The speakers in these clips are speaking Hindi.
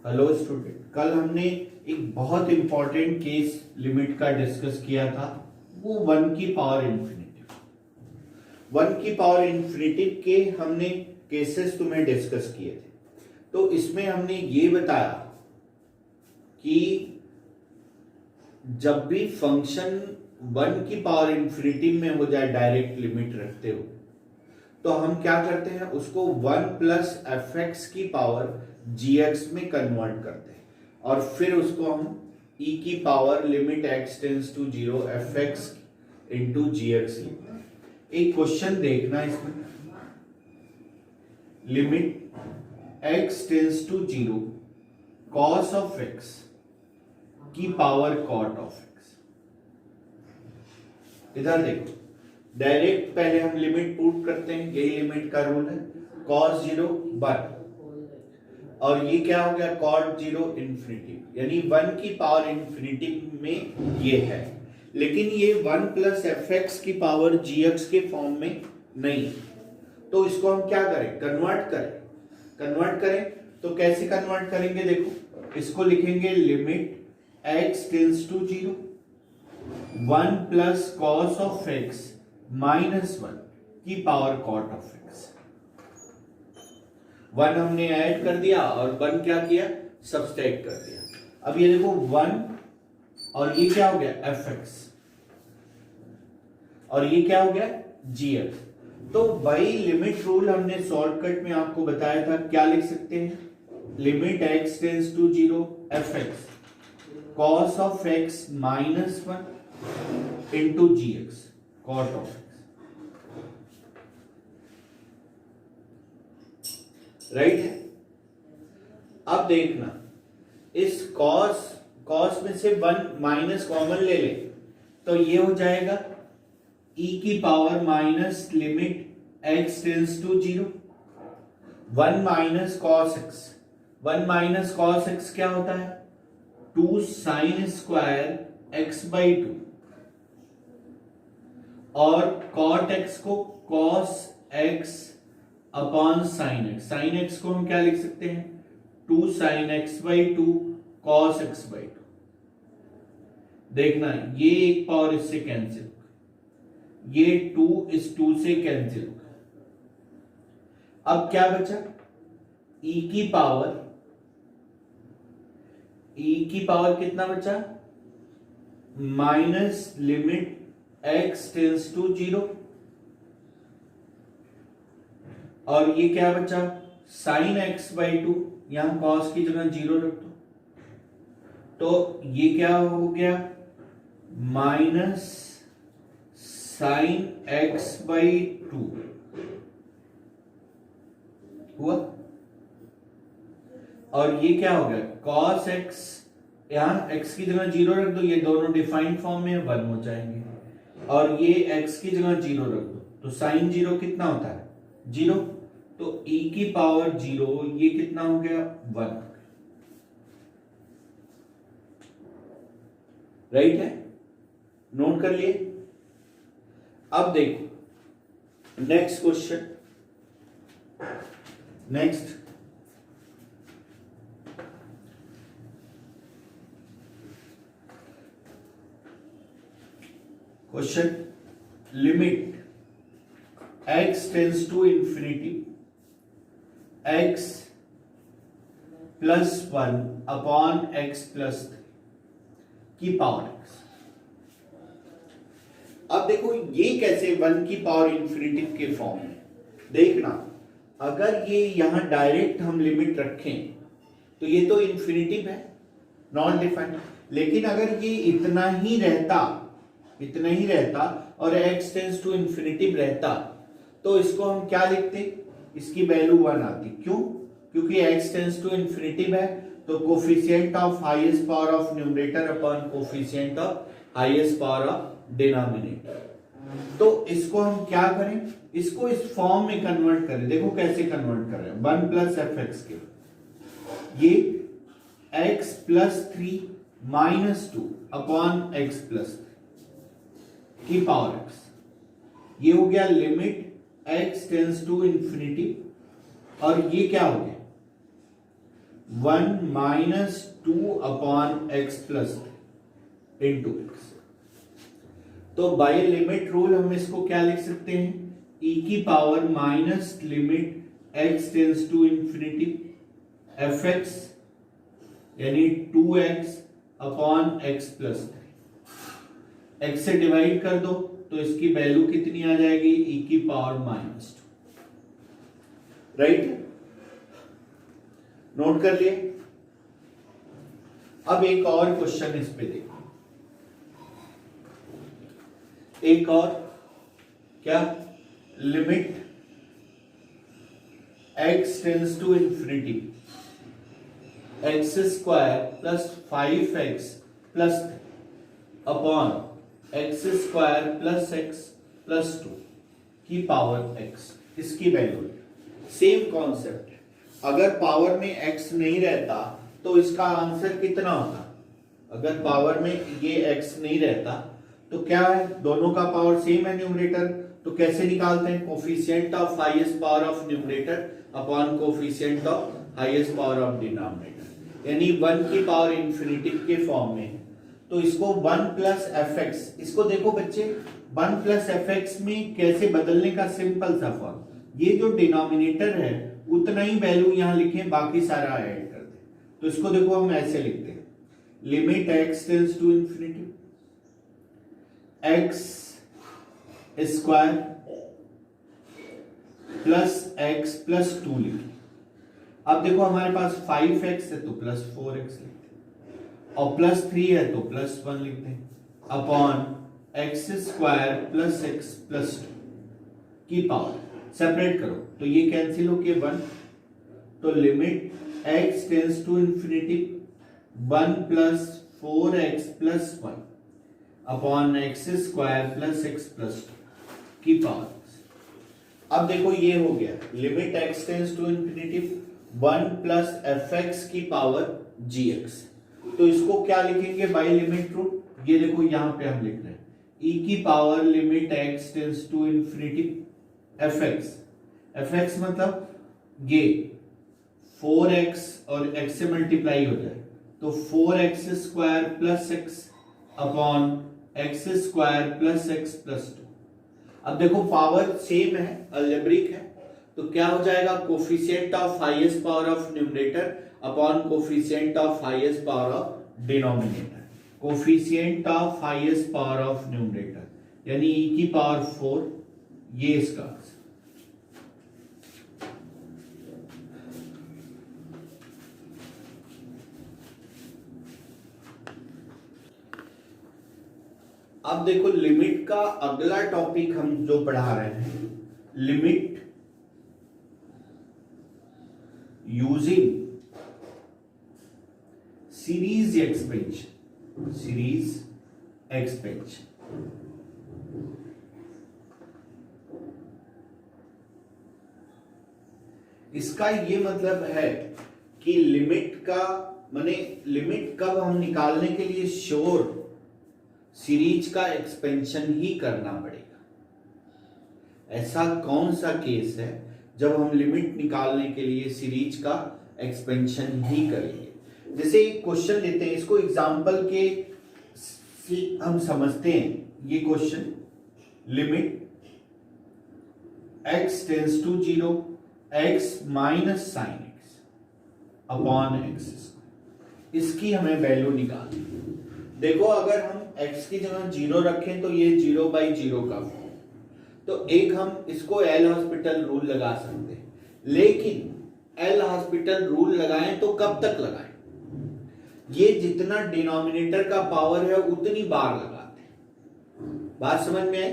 हेलो स्टूडेंट, कल हमने एक बहुत इंपॉर्टेंट केस लिमिट का डिस्कस किया था। वो वन की पावर इंफिनिटी, वन की पावर इंफिनिटी के हमने केसेस तुम्हें डिस्कस किए थे। तो इसमें हमने ये बताया कि जब भी फंक्शन वन की पावर इंफिनिटी में हो जाए, डायरेक्ट लिमिट रखते हो, तो हम क्या करते हैं, उसको वन प्लस एफ एक्स की पावर जी एक्स में कन्वर्ट करते हैं और फिर उसको हम ई की power limit x tends to zero f x into g x लिखते हैं। एक क्वेश्चन देखना इसमें, limit x tends to zero cos of x की पावर कॉट ऑफ एक्स। इधर देखो, डायरेक्ट पहले हम लिमिट पुट करते हैं, यही लिमिट का रूल है। कॉस जीरो वन और ये क्या हो गया, कॉट जीरो इन्फिनिटी, यानी वन की पावर इन्फिनिटी में ये है, लेकिन ये वन प्लस एफ एक्स की पावर जी एक्स के फॉर्म में नहीं। तो इसको हम क्या करें, कन्वर्ट करें। तो कैसे कन्वर्ट करेंगे, देखो इसको लिखेंगे limit x tends to zero one plus cos of x minus one की power cot of x. One हमने ऐड कर दिया और वन क्या किया, सब्सट्रैक्ट कर दिया। अब ये देखो वन और ये क्या हो गया, एफ एक्स, और ये क्या हो गया, जी एक्स। तो वही लिमिट रूल हमने शॉर्टकट में आपको बताया था, क्या लिख सकते हैं, limit x tends to zero f x cos of x minus one into g x cot of x. Right है। अब देखना, इस कॉस में से वन माइनस कॉमन ले ले तो ये हो जाएगा e की power minus limit x tends to zero one minus cos x. One minus cos x क्या होता है, two sine square x by two, और कॉट एक्स को cos x upon sine x. Sine x को हम क्या लिख सकते हैं, two sine x by two cos x by two. देखना ये एक पावर इससे कैंसिल, ये टू इस टू से कैंसिल। अब क्या बचा, e की पावर कितना बचा, minus limit x tends to zero, और ये क्या बचा, साइन एक्स बाई टू, यहां कॉस की जगह जीरो रख दो, तो ये क्या हो गया, minus sine x by to हुआ, और ये क्या हो गया, कॉस एक्स, यहां एक्स की जगह जीरो रख दो, ये दोनों डिफाइंड फॉर्म में वन हो जाएंगे, और ये एक्स की जगह जीरो रख दो, तो साइन जीरो कितना होता है, जीरो, तो e की पावर जीरो, ये कितना हो गया, वन। राइट है, नोट कर लिए। अब देखो next question, next question, limit x tends to infinity x plus one upon x plus की पावर x। अब देखो ये कैसे, वन की पावर इंफिनिटी के फॉर्म में। देखना, अगर ये यहां डायरेक्ट हम लिमिट रखें तो ये तो इंफिनिटिव है, नॉन डिफाइंड, लेकिन अगर ये इतना ही रहता और x टेंस टू इंफिनिटिव रहता, तो इसको हम क्या लिखते, इसकी वैल्यू वन आती। क्यों, क्योंकि x टेंस टू इंफिनिटिव है, तो coefficient of highest power of numerator upon coefficient of highest power of denominator. तो इसको हम क्या करें, इसको इस फॉर्म में कन्वर्ट करें। देखो कैसे कन्वर्ट कर रहे हैं, वन प्लस एफ एक्स के, ये x plus three minus two upon x plus की पावर x, ये हो गया limit x tends to infinity, और ये क्या हो गया, 1 minus 2 upon x plus into x. तो बाय लिमिट रूल हम इसको क्या लिख सकते हैं, e की power minus limit x tends to infinity f x यानी 2x upon x plus x से डिवाइड कर दो तो इसकी वैल्यू कितनी आ जाएगी, e की पावर माइनस 2। राइट, नोट कर लिए। अब एक और क्वेश्चन इस पे देखो, एक और क्या, limit x tends to infinity x square plus 5x plus upon x square plus x plus 2 की पावर x, इसकी वैल्यू। सेम कॉन्सेप्ट है, अगर पावर में x नहीं रहता तो इसका आंसर कितना होता, अगर पावर में ये x नहीं रहता तो क्या है, दोनों का पावर सेम है न्यूमरेटर, तो कैसे निकालते हैं, coefficient of highest power of numerator upon coefficient of highest power of denominator, यानी 1 की पावर इंफिनिटी के फॉर्म में। तो इसको 1 प्लस एफ एक्स, इसको देखो बच्चे 1 प्लस एफ एक्स में कैसे बदलने का सिंपल सा फॉर्म, ये जो डिनोमिनेटर है उतना ही वैल्यू यहां लिखे, बाकी सारा ऐड कर दे। तो इसको देखो हम ऐसे लिखते हैं, limit x tends to infinity x square plus x plus 2 लिखे। अब देखो हमारे पास 5x है तो प्लस 4x लिखते हैं, और प्लस 3 है तो प्लस 1 लिखते हैं, upon x square plus x plus 2 की पावर, सेपरेट करो तो ये कैंसिल हो के 1, तो limit x tends to infinity 1 plus 4x plus 1 upon x square plus x plus 2 की पावर। अब देखो ये हो गया limit x tends to infinity 1 plus f x की पावर gx। तो इसको क्या लिखेंगे, बाय लिमिट रूल, ये देखो यहां पे हम लिख रहे हैं e की power limit x tends to infinity f x मतलब ये 4x और x से मल्टीप्लाई हो जाए तो 4x square plus x upon x square plus x plus 2। अब देखो पावर सेम है, अलजेब्रिक है, तो क्या हो जाएगा, coefficient of highest power of numerator upon coefficient of highest power of denominator, coefficient of highest power of numerator यानी e की पावर 4, ये इसका आंसर। अब देखो लिमिट का अगला टॉपिक हम जो पढ़ा रहे हैं, limit using series expansion, series expansion. इसका ये मतलब है कि लिमिट का माने लिमिट कब हम निकालने के लिए श्योर सीरीज का एक्सपेंशन ही करना पड़ेगा। ऐसा कौन सा केस है जब हम लिमिट निकालने के लिए सीरीज का एक्सपेंशन ही करेंगे। जैसे एक क्वेश्चन लेते हैं, इसको एग्जांपल के हम समझते हैं। ये question limit x tends to 0 x minus sine x upon x, इसकी हमें वैल्यू निकालनी। देखो अगर हम x की जगह 0 रखें तो ये 0/0 का फॉर्म, तो एक हम इसको एल हॉस्पिटल रूल लगा सकते हैं, लेकिन एल हॉस्पिटल रूल लगाएं तो कब तक लगाएं, ये जितना डिनोमिनेटर का पावर है उतनी बार लगाते हैं। बात समझ में आई,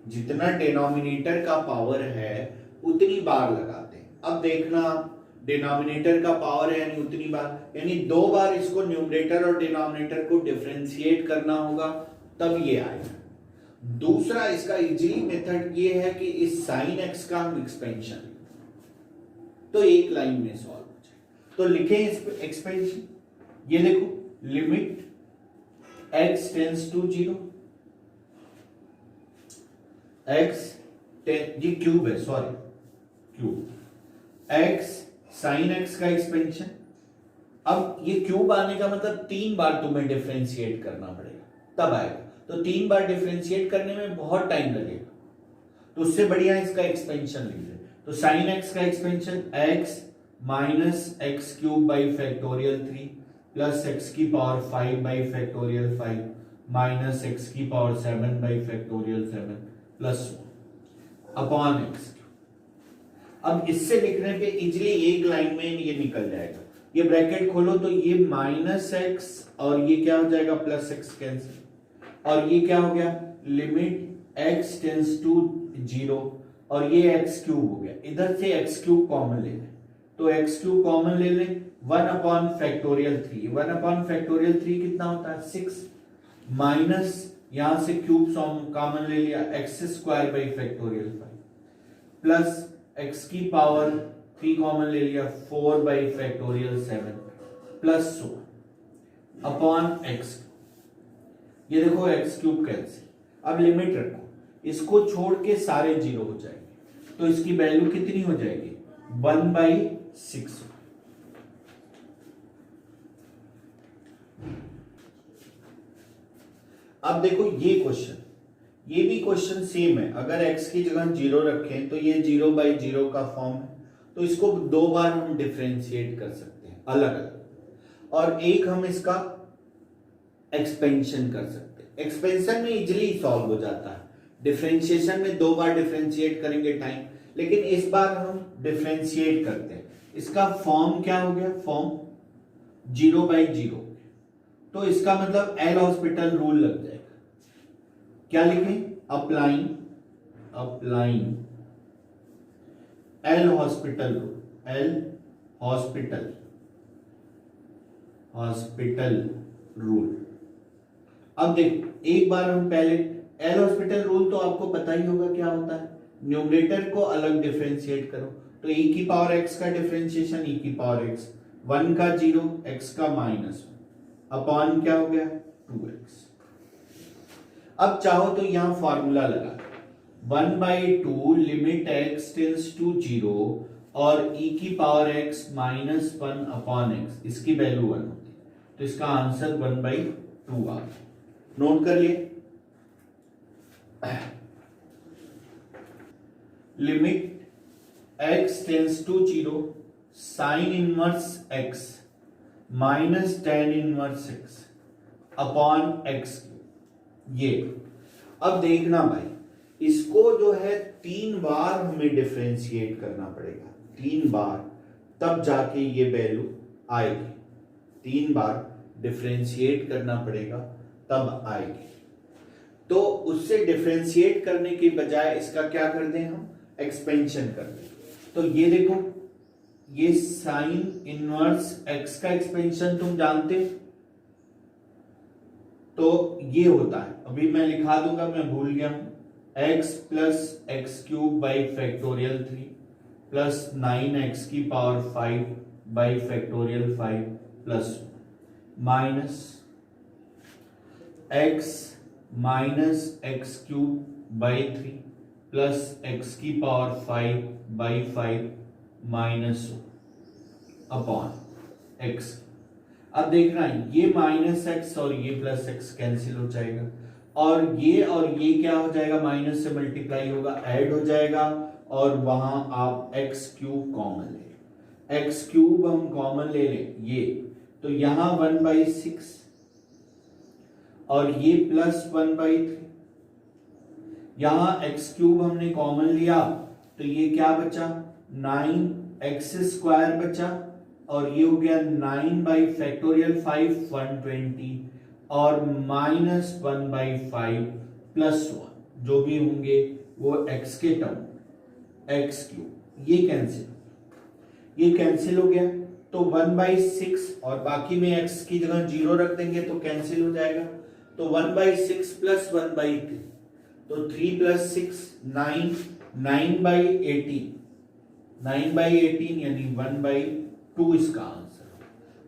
जितना डिनोमिनेटर का पावर है उतनी बार लगाते हैं। अब देखना डिनोमिनेटर का पावर है यानी उतनी बार, यानी 2 बार इसको न्यूमरेटर और डिनोमिनेटर को डिफरेंशिएट करना होगा तब ये आएगा। दूसरा इसका इजीली मेथड ये है कि इस साइन एक्स का हम एक्सपेंशन तो एक लाइन में सॉल्व हो जाए। तो लिखें इस एक्सपेंशन, ये देखो limit x tends to 0 x ये क्यूब है, sorry cube, x sine x का एक्सपेंशन अब ये क्यूब आने का मतलब 3 बार तुम्हें डिफरेंशिएट करना पड़ेगा तब आएगा, तो 3 बार डिफरेंशिएट करने में बहुत टाइम लगेगा, तो उससे बढ़िया इसका एक्सपेंशन लिख दे। तो साइन एक्स का expansion x minus x cube by factorial 3 plus x की power 5 by factorial 5 minus x की power 7 by factorial 7 plus upon x. अब इससे लिखने पे इजीली एक लाइन में ये निकल जाएगा, ये ब्रैकेट खोलो तो ये माइनस एक्स और ये क्या हो जाएगा प्लस एक्स कैंसिल, और ये क्या हो गया लिमिट एक्स टेंस टू 0 और ये एक्स क्यूब हो गया, इधर से एक्स क्यूब कॉमन ले लें, तो एक्स क्यूब कॉमन ले लें 1 अपॉन फैक्टोरियल 3, 1 अपॉन फैक्टोरियल 3 कितना होता है 6 माइनस यहां से क्यूब कॉमन ले लिया x square by factorial 5 plus x की पावर 3 कॉमन ले लिया 4 by factorial 7 plus upon x. ये देखो एक्स क्यूब कैंसिल, अब लिमिट रखो, इसको छोड़ के सारे 0 हो जाएंगे, तो इसकी वैल्यू कितनी हो जाएगी 1/6। अब देखो ये क्वेश्चन, ये भी क्वेश्चन सेम है, अगर x की जगह 0 रखें तो ये 0/0 का फॉर्म है, तो इसको 2 बार हम डिफरेंशिएट कर सकते हैं अलग अलग, और एक हम इसका एक्सपेंशन कर सकते हैं। एक्सपेंशन में इजीली सॉल्व हो जाता है, डिफरेंशिएशन में 2 बार डिफरेंशिएट करेंगे टाइम, लेकिन इस बार हम डिफरेंशिएट करते हैं। इसका फॉर्म क्या हो गया, फॉर्म 0/0, तो इसका मतलब एल हॉस्पिटल रूल लग जाएगा। क्या लिखें, applying L hospital rule, L hospital rule. अब देखो एक बार हम पहले एल हॉस्पिटल रूल तो आपको पता ही होगा क्या होता है, न्यूमरेटर को अलग डिफरेंशिएट करो, तो e की पावर x का डिफरेंशिएशन e की पावर x, 1 का 0 x का -1 अपॉन क्या हो गया 2x। अब चाहो तो यहां फॉर्मूला लगा 1/2 लिमिट x टेंस टू 0 और e की पावर x -1 अपॉन x, इसकी वैल्यू 1 होती है, तो इसका आंसर 1/2 आ गया। नोट कर लिए, limit x tends to 0 sine inverse x minus tan inverse x upon x। ये अब देखना भाई, इसको जो है 3 बार हमें डिफरेंशिएट करना पड़ेगा, 3 बार, तब जाके ये वैल्यू आएगी, 3 बार डिफरेंशिएट करना पड़ेगा तब आएगी। तो उससे डिफरेंशिएट करने के बजाय इसका क्या कर दें हम, एक्सपेंशन कर दें। तो ये देखो, ये साइन इनवर्स x का एक्सपेंशन तुम जानते, तो ये होता है, अभी मैं लिखा दूंगा, मैं भूल गया हूं, x plus x cube by factorial 3 plus 9x की power 5 by factorial 5 plus minus x minus x cube by 3 plus x की power 5 by 5 minus upon x। अब देखना ये माइनस एक्स और ये प्लस एक्स कैंसिल हो जाएगा, और ये क्या हो जाएगा, माइनस से मल्टीप्लाई होगा, ऐड हो जाएगा, और वहां आप एक्स क्यूब कॉमन ले, एक्स क्यूब हम कॉमन ले लें ये, तो यहां 1/6 और ये प्लस 1/3, यहां एक्स क्यूब हमने कॉमन लिया, तो ये क्या बचा 9x² बचा, और ये हो गया 9 बाई फैक्टोरियल 5 120 और -1/5 प्लस 1, जो भी होंगे वो x के टर्म, एक्स क्यूब, ये कैंसिल हो गया, तो 1/6 और बाकी में x की जगह 0 रख देंगे तो कैंसिल हो जाएगा, तो 1/6 प्लस 1/3, तो 3 प्लस 6 9, 9/18, 9/18 यानी 1/2 इसका आंसर।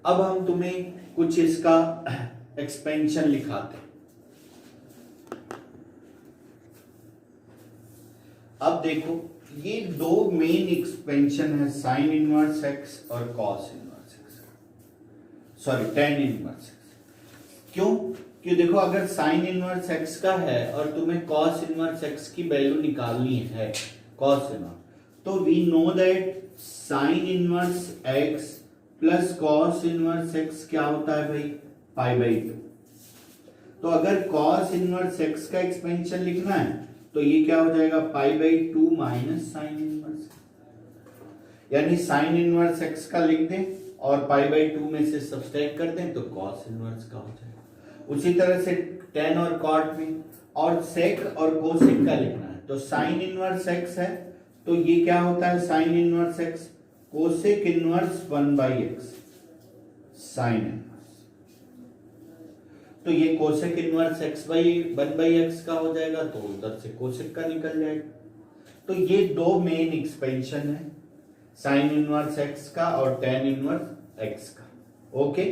अब हम तुम्हें कुछ इसका एक्सपेंशन लिखाते हैं। अब देखो ये 2 मेन एक्सपेंशन है, साइन इनवर्स x और cos inverse x। Sorry tan inverse x। क्यों? क्यों देखो, अगर साइन इनवर्स x का है और तुम्हें cos इनवर्स x की वैल्यू निकालनी है, cos इनवर्स, तो we know that sine inverse x plus cos inverse x क्या होता है भाई? Pi by 2। तो अगर cos इनवर्स x का एक्सपेंशन लिखना है तो ये क्या हो जाएगा? Pi by 2 minus sine inverse, यानी साइन इनवर्स x का लिख दें और पाई बाई 2 में से सब्सट्रैक्ट कर दें तो cos इनवर्स का हो जाएगा। उसी तरह से tan और cot में, और sec और cosec का लिखना है तो साइन इनवर्स x है तो ये क्या होता है? Sign inverse x, cosec inverse 1/x sine inverse, तो ये कोसेक इनवर्स x/1/x का हो जाएगा, तो उधर से कोसेक का निकल जाएगा। तो ये दो मेन एक्सपेंशन है, साइन इनवर्स x का और tan इनवर्स x का। ओके।